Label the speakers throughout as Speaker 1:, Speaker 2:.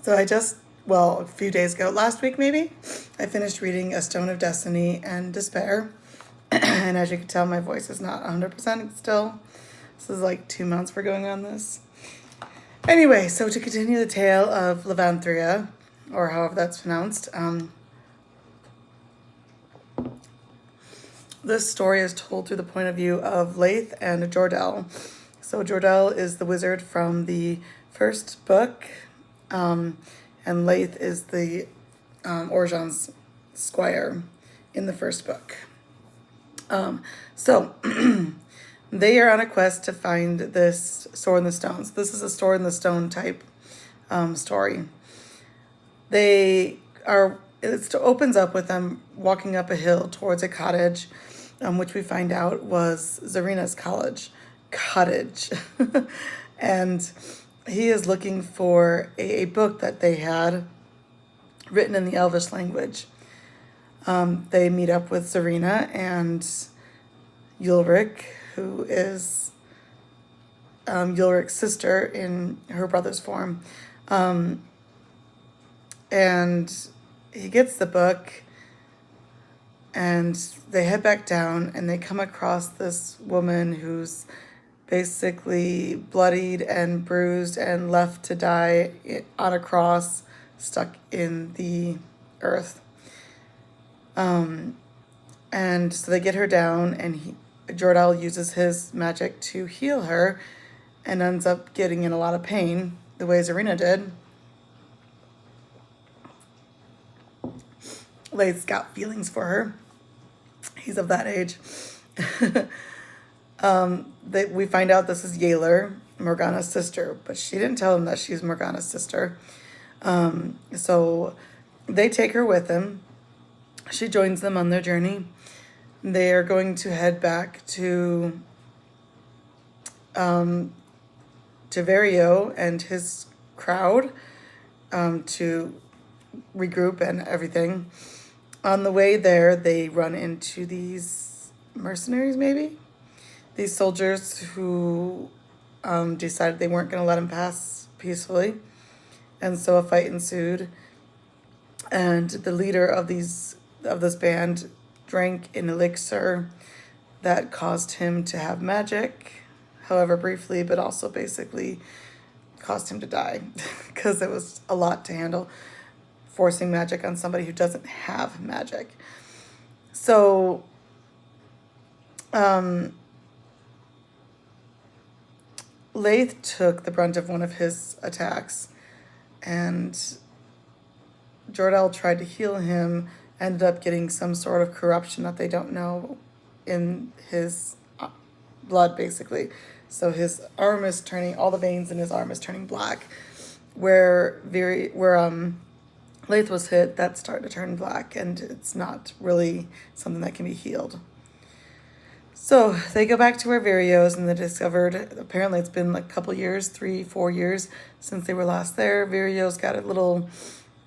Speaker 1: So a few days ago, last week maybe, I finished reading A Stone of Destiny and Despair. And as you can tell, my voice is not 100% still. This is like 2 months we're going on this. Anyway, so to continue the tale of Levanthria, or however that's pronounced, this story is told through the point of view of Leith and Jordell. So Jordell is the wizard from the first book, and Leith is the Orjon's squire in the first book. So they are on a quest to find this Sword in the Stones. This is a Sword in the Stone type story. It opens up with them walking up a hill towards a cottage, which we find out was Zarina's cottage. And he is looking for a book that they had written in the Elvish language. They meet up with Zarina and Ulrich, who is Ulrich's sister in her brother's form. And he gets the book, and they head back down, and they come across this woman who's basically bloodied and bruised and left to die on a cross, stuck in the earth. And so they get her down, and Jordell uses his magic to heal her and ends up getting in a lot of pain, the way Zarina did. Leith's got feelings for her. He's of that age. We find out this is Yaler, Morgana's sister, but she didn't tell him that she's Morgana's sister. So they take her with them. She joins them on their journey. They are going to head back to Vario and his crowd to regroup and everything. On the way there, they run into these mercenaries, maybe? These soldiers who decided they weren't going to let him pass peacefully. And so a fight ensued. And the leader of this band drank an elixir that caused him to have magic, however briefly, but also basically caused him to die because it was a lot to handle, forcing magic on somebody who doesn't have magic. So Leith took the brunt of one of his attacks, and Jordell tried to heal him, ended up getting some sort of corruption that they don't know in his blood, basically. So his arm is turning, all the veins in his arm is turning black. Where Leith was hit, that's starting to turn black, and it's not really something that can be healed. So they go back to where Vario is, and they discovered, apparently it's been like a couple years, 3-4 years since they were last there. Vario's got a little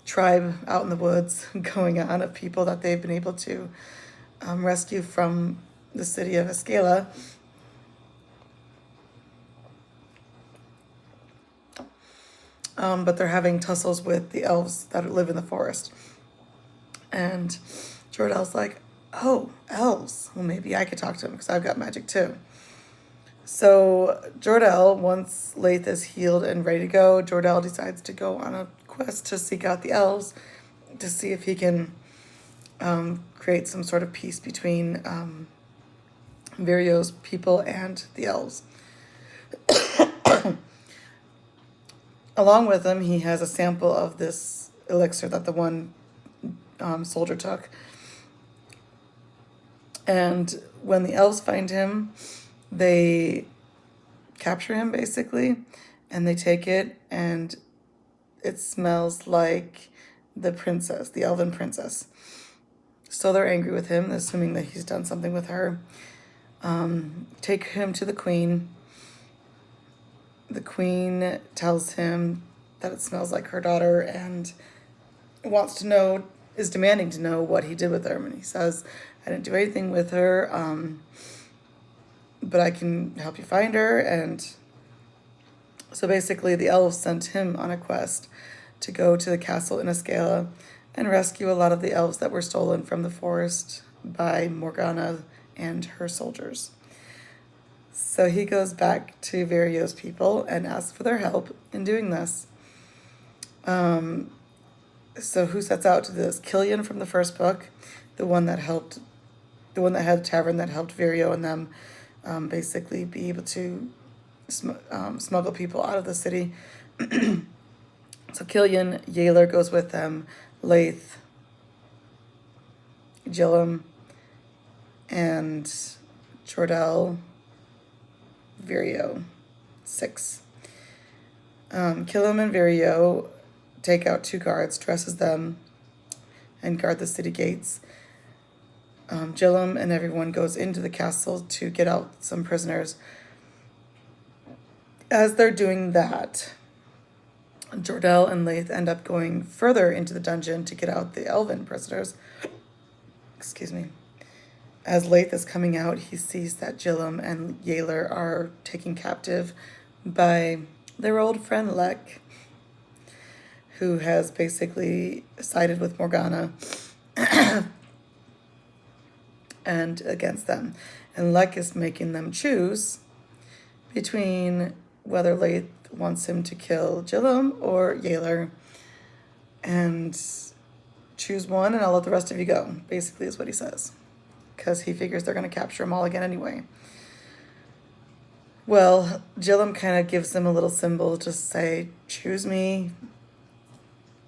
Speaker 1: tribe out in the woods going on of people that they've been able to rescue from the city of Escala. But they're having tussles with the elves that live in the forest. And Jordell's like, oh, elves. Well, maybe I could talk to them because I've got magic too. So Jordell, once Leith is healed and ready to go, Jordell decides to go on a quest to seek out the elves to see if he can create some sort of peace between Vario's people and the elves. Along with him, he has a sample of this elixir that the one soldier took. And when the elves find him, they capture him, basically, and they take it, and it smells like the princess, the elven princess. So they're angry with him, assuming that he's done something with her. Take him to the queen. The queen tells him that it smells like her daughter and is demanding to know what he did with her. And he says, I didn't do anything with her, but I can help you find her. And so basically the elves sent him on a quest to go to the castle in Escala and rescue a lot of the elves that were stolen from the forest by Morgana and her soldiers. So he goes back to Virio's people and asks for their help in doing this. So who sets out to this? Killian from the first book, the one that had the tavern that helped Virio and them basically be able to smuggle people out of the city. So Killian, Yaler goes with them, Leith, Gilliam, and Jordell, Virio. 6. Killian and Virio take out 2 guards, dresses them, and guard the city gates. Gilliam and everyone goes into the castle to get out some prisoners. As they're doing that, Jordell and Leith end up going further into the dungeon to get out the elven prisoners. Excuse me. As Leith is coming out, he sees that Gilliam and Yaler are taken captive by their old friend Lek, who has basically sided with Morgana and against them. And Lek is making them choose between whether Leith wants him to kill Gilliam or Yaler. And choose one and I'll let the rest of you go, basically is what he says. Because he figures they're going to capture them all again anyway. Well, Gilliam kind of gives them a little symbol to say, choose me.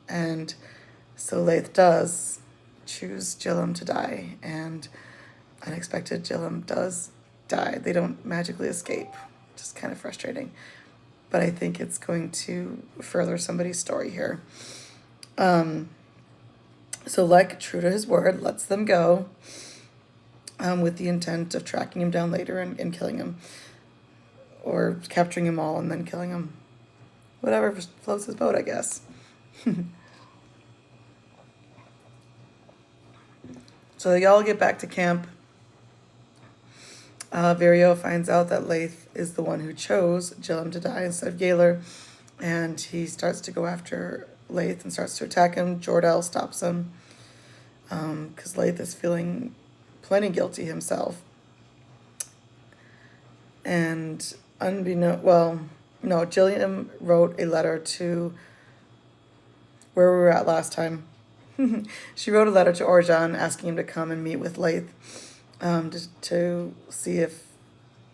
Speaker 1: And so Leith does choose Gilliam to die. And unexpected, Gilliam does die. They don't magically escape. Just kind of frustrating. But I think it's going to further somebody's story here. So Lek, true to his word, lets them go with the intent of tracking him down later and killing him. Or capturing him all and then killing him. Whatever floats his boat, I guess. So they all get back to camp. Virio finds out that Leith is the one who chose Gilliam to die instead of Yaler. And he starts to go after Leith and starts to attack him. Jordell stops him. Because Leith is feeling plenty guilty himself. And Gilliam wrote a letter to where we were at last time. She wrote a letter to Orjan asking him to come and meet with Leith to see if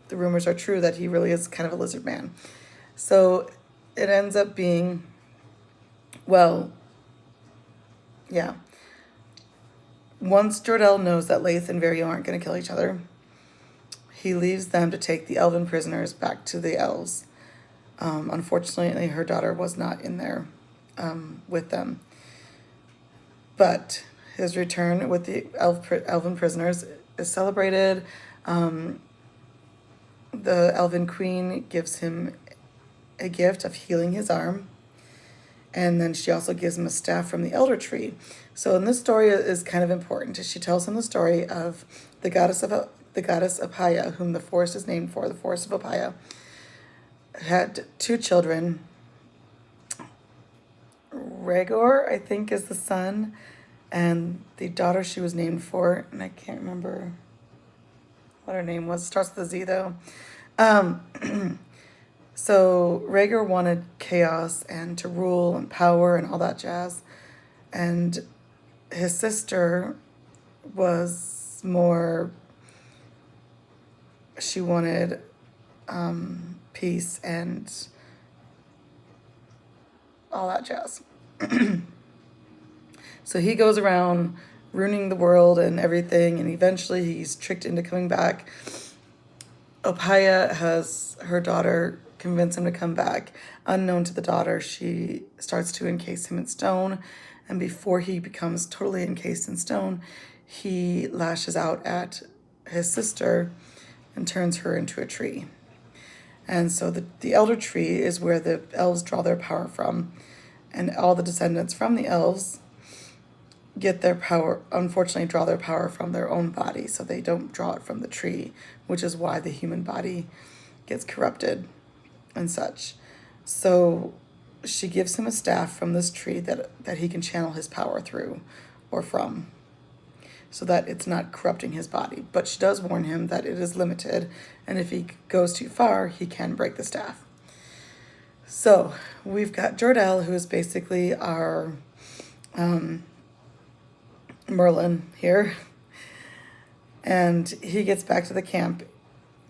Speaker 1: the rumors are true that he really is kind of a lizard man. So it ends up being, once Jordell knows that Leith and Virio aren't going to kill each other, he leaves them to take the elven prisoners back to the elves. Unfortunately, her daughter was not in there with them. But his return with the elven prisoners is celebrated. The elven queen gives him a gift of healing his arm. And then she also gives him a staff from the elder tree. So in this story is kind of important. She tells him the story of the goddess Apaya, whom the forest is named for, the forest of Apaya, had 2 children. Rhaegor, I think, is the son, and the daughter she was named for, and I can't remember what her name was. It starts with a Z, though. So Rhaegor wanted chaos and to rule and power and all that jazz, and his sister was more, she wanted peace and all that jazz. So he goes around ruining the world and everything, and eventually he's tricked into coming back. Opaya has her daughter convince him to come back. Unknown to the daughter, she starts to encase him in stone, and before he becomes totally encased in stone, he lashes out at his sister and turns her into a tree. And so the elder tree is where the elves draw their power from, and all the descendants from the elves get their power, unfortunately draw their power from their own body, so they don't draw it from the tree, which is why the human body gets corrupted and such. So she gives him a staff from this tree that he can channel his power through or from, so that it's not corrupting his body. But she does warn him that it is limited, and if he goes too far, he can break the staff. So we've got Jordell, who is basically our Merlin here, and he gets back to the camp.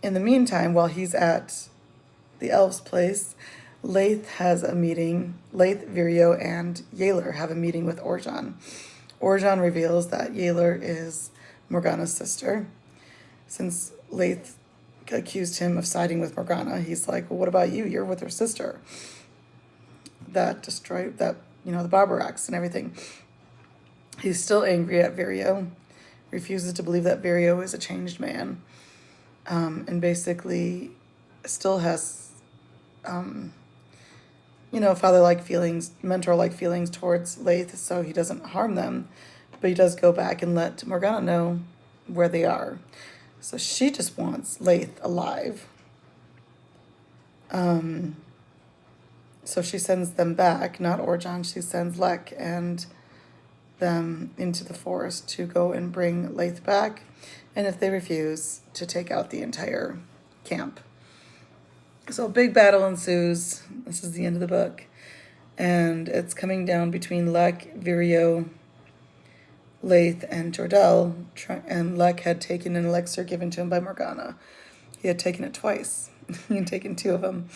Speaker 1: In the meantime, while he's at the elves' place, Leith has a meeting. Leith, Virio, and Yaelor have a meeting with Orjan. Orjan reveals that Yaelor is Morgana's sister. Since Leith accused him of siding with Morgana, he's like, well, what about you? You're with her sister. That destroyed, the Barbarax and everything. He's still angry at Virio, refuses to believe that Virio is a changed man, and basically still has, father-like feelings, mentor-like feelings towards Leith, so he doesn't harm them. But he does go back and let Morgana know where they are. So she just wants Leith alive. So she sends them back, not Orjan, she sends Lek and them into the forest to go and bring Leith back. And if they refuse, to take out the entire camp. So a big battle ensues. This is the end of the book. And it's coming down between Lek, Virio, Leith, and Jordell. And Lek had taken an elixir given to him by Morgana. He had taken it twice. He had taken 2 of them.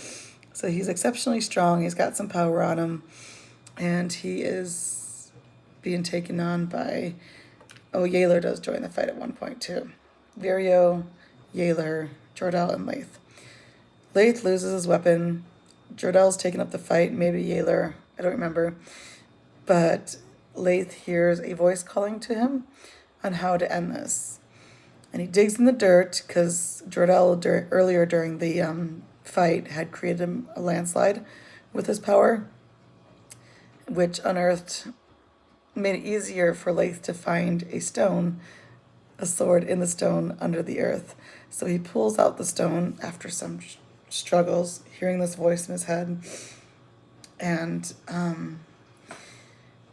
Speaker 1: So he's exceptionally strong. He's got some power on him. And he is being taken on by... Oh, Yaelor does join the fight at one point, too. Virio, Yaelor, Jordell, and Leith. Leith loses his weapon. Jordell's taken up the fight. Maybe Yaelor. I don't remember. But Leith hears a voice calling to him on how to end this. And he digs in the dirt because Jordell, earlier during the fight, had created a landslide with his power, which made it easier for Leith to find a sword in the stone under the earth. So he pulls out the stone after some struggles, hearing this voice in his head, and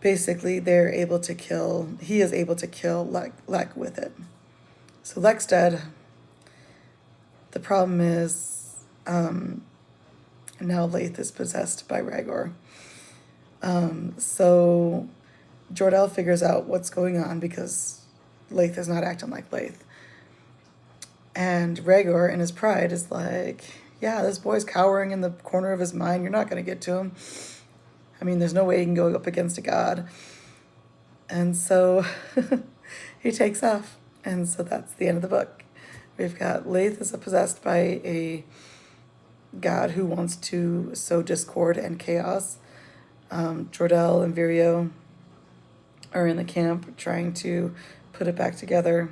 Speaker 1: basically he is able to kill Lek with it. So Lek's dead. The problem is now Leith is possessed by Rhaegor. So Jordell figures out what's going on because Leith is not acting like Leith. And Rhaegor, in his pride, is like, yeah, this boy's cowering in the corner of his mind. You're not going to get to him. I mean, there's no way he can go up against a god. And so he takes off. And so that's the end of the book. We've got Leith is possessed by a god who wants to sow discord and chaos. Jordell and Virio are in the camp trying to put it back together.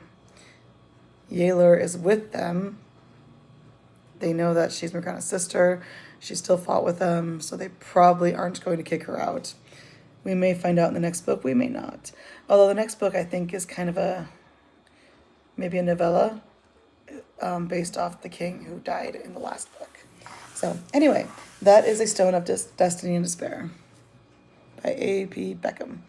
Speaker 1: Yaelor is with them. They know that she's Morgana's sister. She still fought with them, so they probably aren't going to kick her out. We may find out in the next book, we may not. Although the next book, I think, is kind of maybe a novella based off the king who died in the last book. So anyway, that is A Stone of Destiny and Despair by A.P. Beckham.